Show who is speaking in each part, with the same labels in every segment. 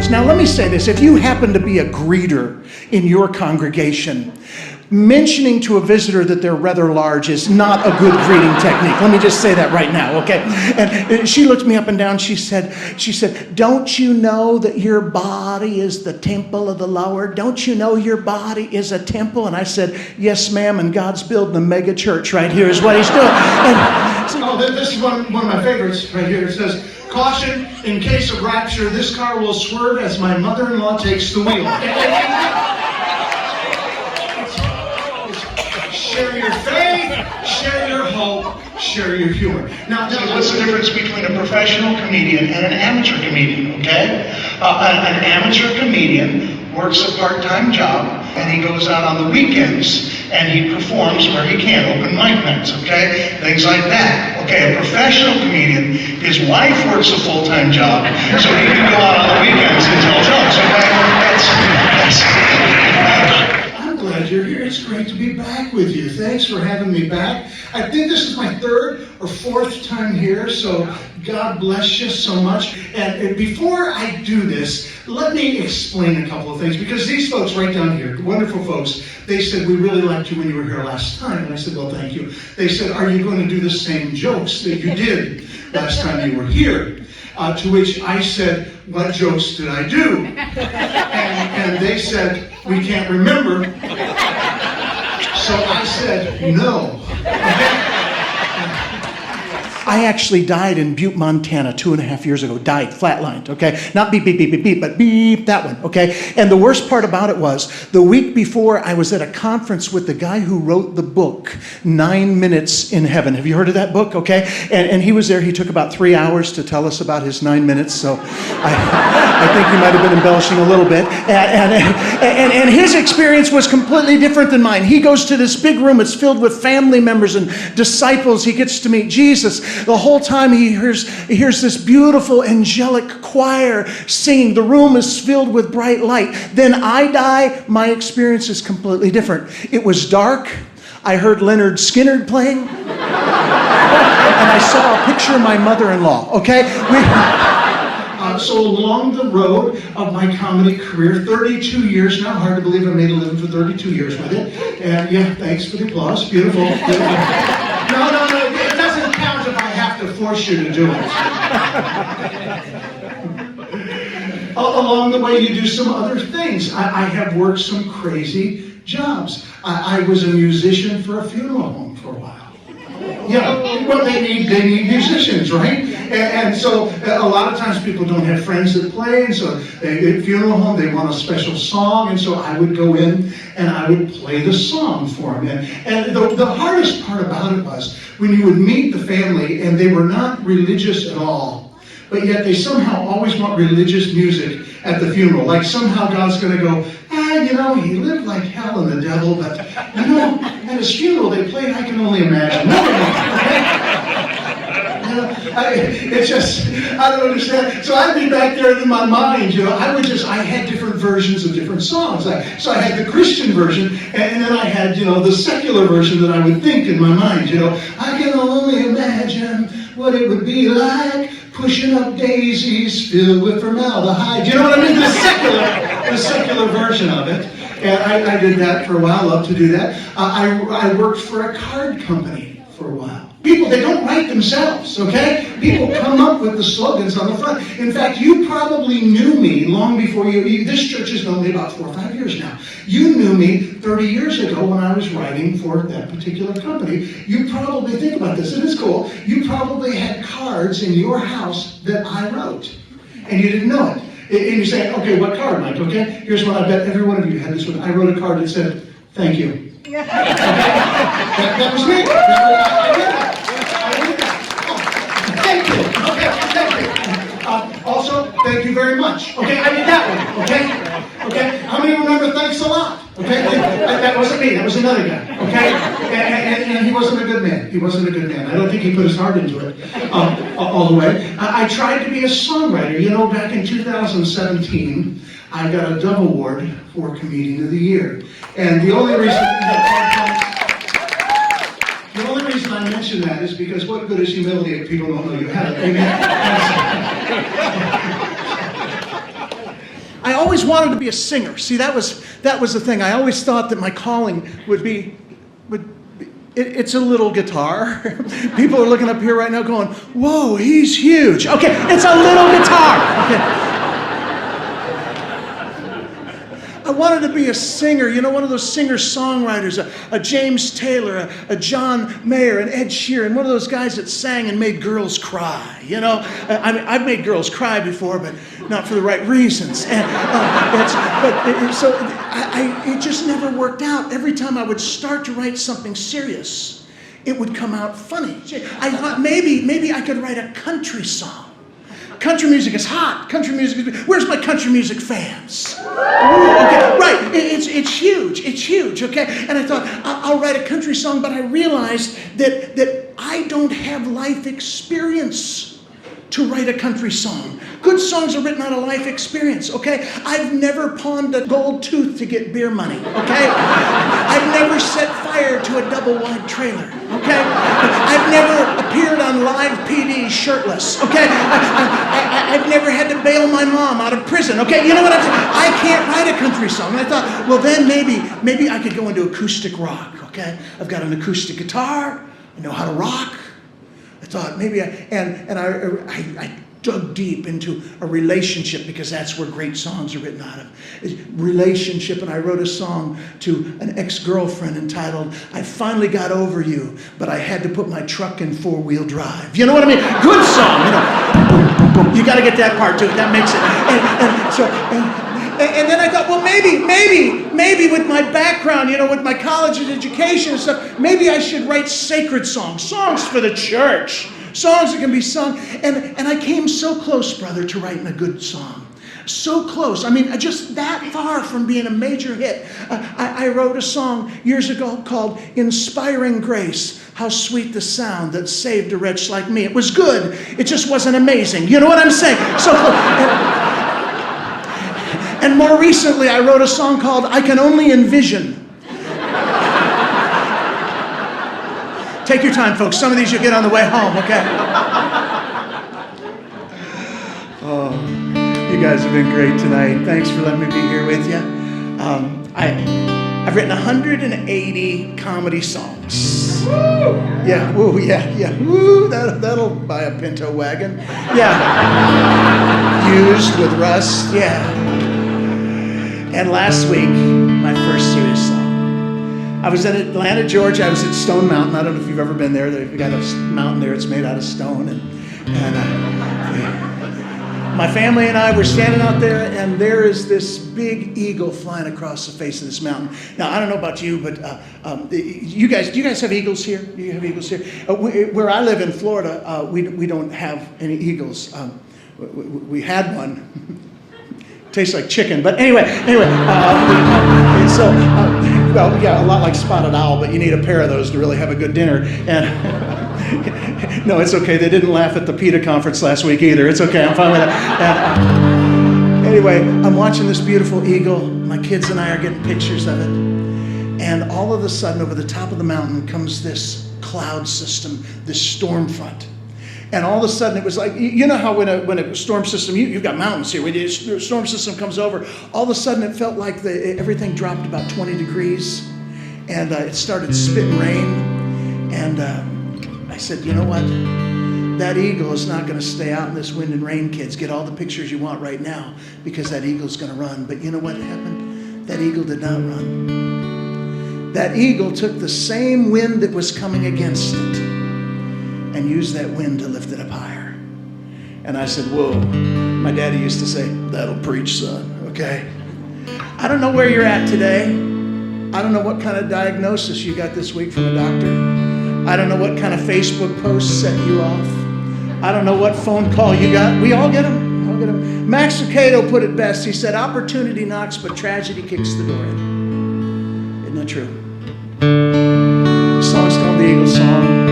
Speaker 1: folks. Now, let me say this. If you happen to be a greeter in your congregation, mentioning to a visitor that they're rather large is not a good greeting technique. Let me just say that right now, okay? And she looked me up and down. She said, don't you know that your body is the temple of the Lord? Don't you know your body is a temple? And I said, yes, ma'am, and God's building a mega church right here is what he's doing.
Speaker 2: This is one of my favorites right here. It says, caution, in case of rapture, this car will swerve as my mother-in-law takes the wheel. Share your faith, share your hope, share your humor. Now, what's the difference between a professional comedian and an amateur comedian, okay? An amateur comedian works a part-time job, and he goes out on the weekends, and he performs where he can, open mic nights, okay? Things like that. Okay, a professional comedian, his wife works a full-time job, so he can go out on the weekends and tell jokes, okay? I'm glad you're here. It's great to be back with you. Thanks for having me back. I think this is my third or fourth time here, so God bless you so much. And before I do this, let me explain a couple of things, because these folks right down here, wonderful folks, they said, we really liked you when you were here last time. And I said, well, thank you. They said, are you going to do the same jokes that you did last time you were here? To which I said, what jokes did I do? And they said, we can't remember. So I said, no.
Speaker 1: I actually died in Butte, Montana 2.5 years ago. Died, flatlined, okay? Not beep, beep, beep, beep, beep, but beep, that one, okay? And the worst part about it was, the week before, I was at a conference with the guy who wrote the book, 9 Minutes in Heaven. Have you heard of that book, okay? And he was there. He took about 3 hours to tell us about his 9 minutes, so I think he might have been embellishing a little bit. And his experience was completely different than mine. He goes to this big room. It's filled with family members and disciples. He gets to meet Jesus. The whole time he hears this beautiful angelic choir singing. The room is filled with bright light. Then I die. My experience is completely different. It was dark. I heard Leonard Skinner playing. And I saw a picture of my mother-in-law, okay?
Speaker 2: So along the road of my comedy career, 32 years now, hard to believe I made a living for 32 years with it. And yeah, thanks for the applause. Beautiful. No, it doesn't count if I have to force you to do it. Along the way, you do some other things. I have worked some crazy jobs. I was a musician for a funeral home for a while. Yeah, well, they need musicians, right? And so a lot of times people don't have friends that play, and so at funeral home they want a special song, and so I would go in and I would play the song for them. And the hardest part about it was when you would meet the family and they were not religious at all, but yet they somehow always want religious music at the funeral. Like somehow God's going to go, he lived like hell and the devil, but, at his funeral they played I Can Only Imagine. Never mind, okay? I don't understand. So I'd be back there in my mind, I had different versions of different songs. So I had the Christian version, and then I had, the secular version that I would think in my mind, I can only imagine what it would be like pushing up daisies filled with formaldehyde. You know what I mean? The secular version of it. And I did that for a while. I love to do that. I worked for a card company for a while. People, they don't write themselves, okay? People come up with the slogans on the front. In fact, you probably knew me long before this church has known me about 4 or 5 years now. You knew me 30 years ago when I was writing for that particular company. You probably, think about this, and it's cool, you probably had cards in your house that I wrote, and you didn't know it. And you're saying, okay, what card, Mike, okay? Here's one, I bet every one of you had this one. I wrote a card that said, thank you. Okay? That was me. I did that. Thank you. Okay, thank you. Also, thank you very much. Okay, I did that one. Okay? How many remember thanks a lot? Okay? That wasn't me. That was another guy. Okay? And he wasn't a good man. I don't think he put his heart into it all the way. I tried to be a songwriter. Back in 2017, I got a Dove Award for Comedian of the Year. And the only reason I mention that is because what good is humility if people don't know you have it? Amen?
Speaker 1: always wanted to be a singer. See, that was the thing. I always thought that my calling would be it's a little guitar. People are looking up here right now going, whoa, he's huge. Okay, it's a little guitar. Okay. I wanted to be a singer, one of those singer-songwriters, a James Taylor, a John Mayer, an Ed Sheeran, one of those guys that sang and made girls cry, I mean, I've made girls cry before, but not for the right reasons. And, it just never worked out. Every time I would start to write something serious, it would come out funny. I thought maybe I could write a country song. Country music is hot. Where's my country music fans? Okay, right. It's huge. It's huge. Okay, and I thought I'll write a country song, but I realized that I don't have life experience to write a country song. Good songs are written out of life experience. Okay, I've never pawned a gold tooth to get beer money. Okay, I've never set fire to a double-wide trailer. Okay, I've never appeared on live PD shirtless. Okay, I've never had to bail my mom out of prison. Okay, you know what I'm saying? I can't write a country song. And I thought, well, then maybe I could go into acoustic rock. Okay, I've got an acoustic guitar. I know how to rock. I thought maybe I dug deep into a relationship, because that's where great songs are written out of. Relationship, and I wrote a song to an ex-girlfriend entitled, I Finally Got Over You, but I Had to Put My Truck in Four-Wheel Drive. You know what I mean? Good song, Boom, boom, boom. You got to get that part too. That makes it. And then I thought, well, maybe with my background, with my college education and stuff, maybe I should write sacred songs for the church, songs that can be sung. And I came so close, brother, to writing a good song. So close. I mean, just that far from being a major hit. I wrote a song years ago called Inspiring Grace. How sweet the sound that saved a wretch like me. It was good. It just wasn't amazing. You know what I'm saying? So close. And more recently, I wrote a song called I Can Only Envision. Take your time, folks. Some of these you'll get on the way home, okay? Oh, you guys have been great tonight. Thanks for letting me be here with you. I've written 180 comedy songs. Yeah, woo, yeah. Woo, that'll buy a Pinto wagon. Yeah. Used with rust, yeah. And last week, my first serious song. I was in Atlanta, Georgia. I was at Stone Mountain. I don't know if you've ever been there. They've got a mountain there. It's made out of stone. And my family and I were standing out there, and there is this big eagle flying across the face of this mountain. Now, I don't know about you, but do you guys have eagles here? Do you have eagles here? Where I live in Florida, we don't have any eagles. We had one. Tastes like chicken, but anyway. A lot like spotted owl, but you need a pair of those to really have a good dinner. And no, it's okay. They didn't laugh at the PETA conference last week either. It's okay. I'm fine with that. Anyway, I'm watching this beautiful eagle. My kids and I are getting pictures of it. And all of a sudden, over the top of the mountain comes this cloud system, this storm front. And all of a sudden, it was like, you know how when a storm system, you've got mountains here, when a storm system comes over, all of a sudden it felt like everything dropped about 20 degrees, and it started spitting rain. And I said, you know what? That eagle is not going to stay out in this wind and rain, kids. Get all the pictures you want right now, because that eagle's going to run. But you know what happened? That eagle did not run. That eagle took the same wind that was coming against it and used that wind to lift it up higher. And I said, whoa. My daddy used to say, that'll preach, son, okay? I don't know where you're at today. I don't know what kind of diagnosis you got this week from a doctor. I don't know what kind of Facebook post set you off. I don't know what phone call you got. We all get them. Max Lucado put it best. He said, opportunity knocks, but tragedy kicks the door in. Isn't that true? The song's called the Eagle Song.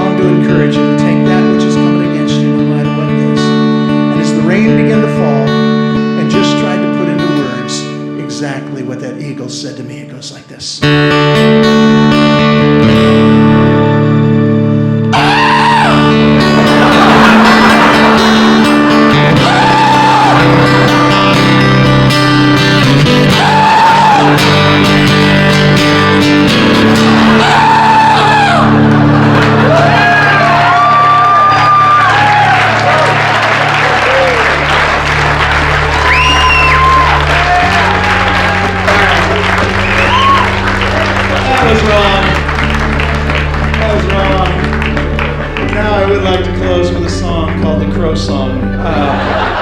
Speaker 1: To encourage you to take that which is coming against you, no matter what it is. And as the rain began to fall, and just tried to put into words exactly what that eagle said to me, it goes like this. like to close with a song called the Crow Song.